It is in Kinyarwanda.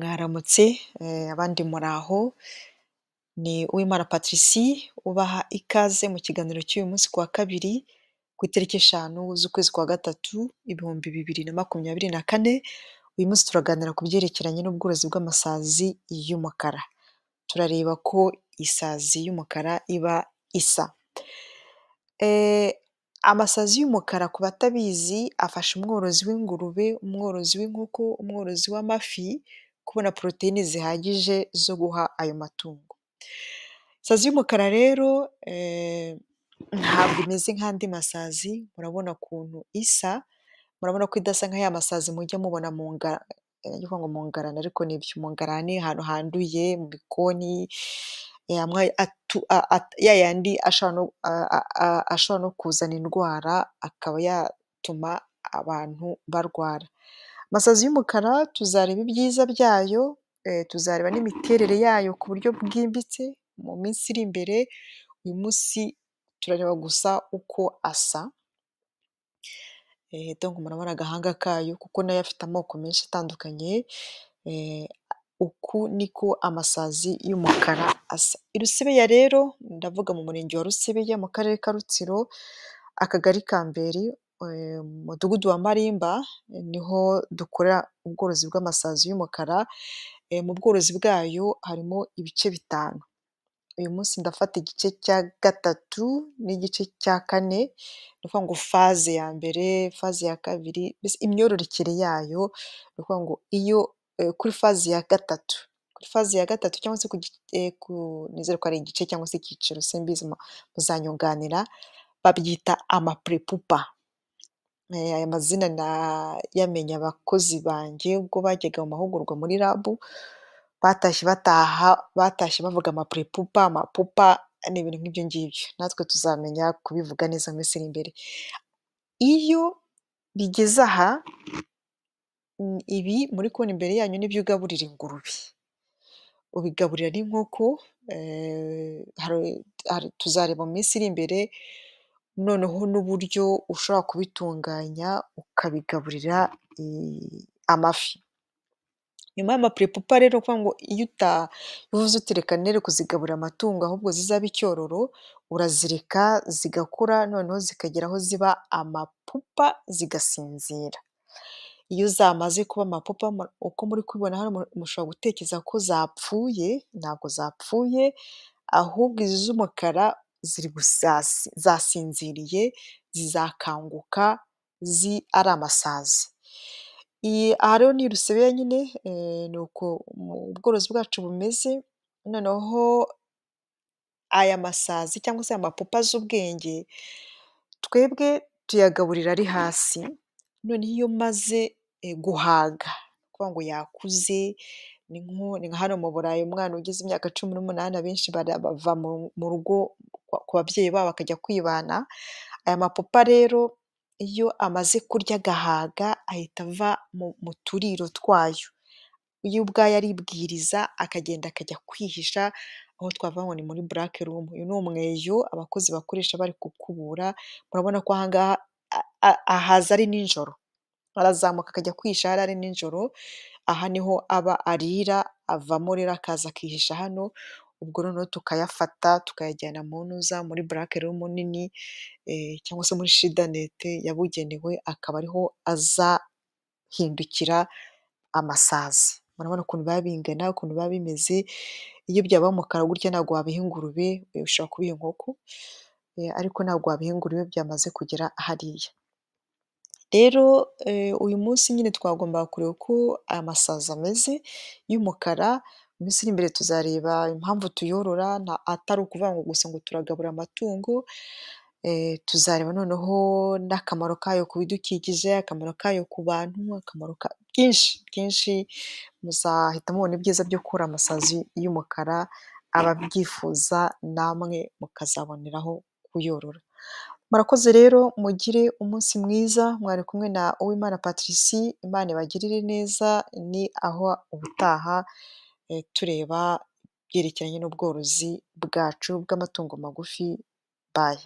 Mwaramutse, abandi muraho, ni Uwimana Patricie ubaha ikaze mu kiganiro cy'uyu munsi ku wa kabiri, ku itariki 5 z'ukwezi kwa gatatu, 2024. Uyu munsi turaganira ku byerekeranye n'ubworozi bw'amasazi y'umukara. Turareba ko isazi y'umukara iba isa. Amasazi y'umukara ku batabizi afasha umworozi w'ingurube, umworozi w'inkoko, umworozi w'amafi kubona poroteyine zihagije zo guha ayo matungo. Isazi y'umukara rero ntabwo imeze nk'andi masazi, murabona ukuntu isa, murabona ko idasa nka ya masazi mujya mubona mu ngarani, ariko nibyo, mu ngarani ahantu handuye, mu bikoni, ya yandi ashobora no kuzana indwara, akaba yatuma abantu barwara. Amasazi y'umukara tuzareba ibyiza byayo, tuzareba n'imiterere yayo ku buryo bwimbitse mu minsi iri imbere. Uyu munsi turareba gusa uko asa. Donc murabona agahanga kayo kuko nayo afite amoko menshi atandukanye. Uku niko amasazi y'umukara asa. I Rusebeya rero, ndavuga mu murenge wa Rusebeya mu karere ka Rutsiro, akagari ka Mberi, umudugudu wa Marimba, niho dukorera ubworozi bw'amasazi y'umukara. Mu bworozi bwayo harimo ibice 5. Uyu munsi ndafata igice cya 3 n'igice cya 4, ni ukuvuga ngo faze ya mbere, faze ya kabiri, mbese imyororokere yayo. Ni ukuvuga ngo iyo kuri faze ya 3, kuri faze ya 3 cyangwa se nizere ko ari igice cyangwa se icyiciro, simbizi muzanyunganira, babyita amapurepupa. Aya mazina nayamenye abakozi banjye ubwo bajyaga mu mahugurwa muri RAB, batashye bavuga amapurepupa, amapupa, ni ibintu nk'ibyo ngibyo. Natwe tuzamenya kubivuga neza mu minsi iri imbere. Iyo bigeze aha, ibi muri kubona imbere yanyu nibyo ugaburira ingurube. Ubigaburira n'inkoko, tuzareba mu minsi iri imbere noneho n'uburyo ushobora kubitunganya ukabigaburira amafi. Nyuma y'amapurepupa rero, ni ukuvuga ngo iyo uvuze uti reka nere kuzigaburira amatungo ahubwo zizabe icyororo, urazireka zigakura, noneho zikagera aho ziba amapupa zigasinzira. Iyo zamaze kuba amapupa, uko muri kubibona hano, mushobora gutekereza ko zapfuye. Ntabwo zapfuye, ahubwo izi z'umukara zasinziriye, zizakanguka ari amasazi. Aha rero ni i Rusebeya nyine, ni uko ubworozi bwacu bumeze. Noneho aya masazi cyangwa se amapupa z'ubwenge, twebwe tuyagaburira ari hasi. Noneho iyo maze guhaga, ni ukuvuga ngo yakuze, ni nka hano mu Burayi, umwana ugize imyaka 18 abenshi bava mu rugo ku babyeyi babo bakajya kwibana. Aya mapupa rero iyo amaze kurya agahaga, ahita ava mu turiro twayo. Yo ubwayo aribwiriza, akagenda akajya kwihisha aho twavuga ngo ni muri black room. Uyu ni umweyo abakozi bakoresha bari gukubura. Murabona ko aha ngaha ahaza ari nijoro, arazamuka akajya kwihisha hariya ari nijoro. Aha niho aba arira, avamo rero akaza akihisha hano. Ubwo noneho tukayafata tukayajyana muri black room nini, cyangwa se muri shidanete yabugenewe, akaba ariho azahindukira amasazi. Murabona ukuntu biba bingana, ukuntu biba bimeze. Iyo byabaye umukara gutya ntabwo wabiha ingurube, ushobora kubiha inkoko, ariko ntabwo wabiha ingurube byamaze kugera hariya. Rero uyu munsi nyine twagombaga kureba uko aya masazi ameze y'umukara. Mu minsi iri imbere tuzareba impamvu tuyorora, atari ukuvuga ngo gusa ngo turagabura amatungo. Tuzareba noneho n'akamaro kayo ku bidukikije, akamaro kayo ku bantu, akamaro byinshi byinshi. Muzahita mubona ibyiza byo korora amasazi y'umukara. Ababyifuza namwe mukazaboneraho kuyorora. Murakoze rero, mugire umunsi mwiza. Mwari kumwe na Uwimana Patricie. Imana ibagirire neza. Ni aho ubutaha, tureba ibyerekeranye n'ubworozi bwacu bw'amatungo magufi. Bye.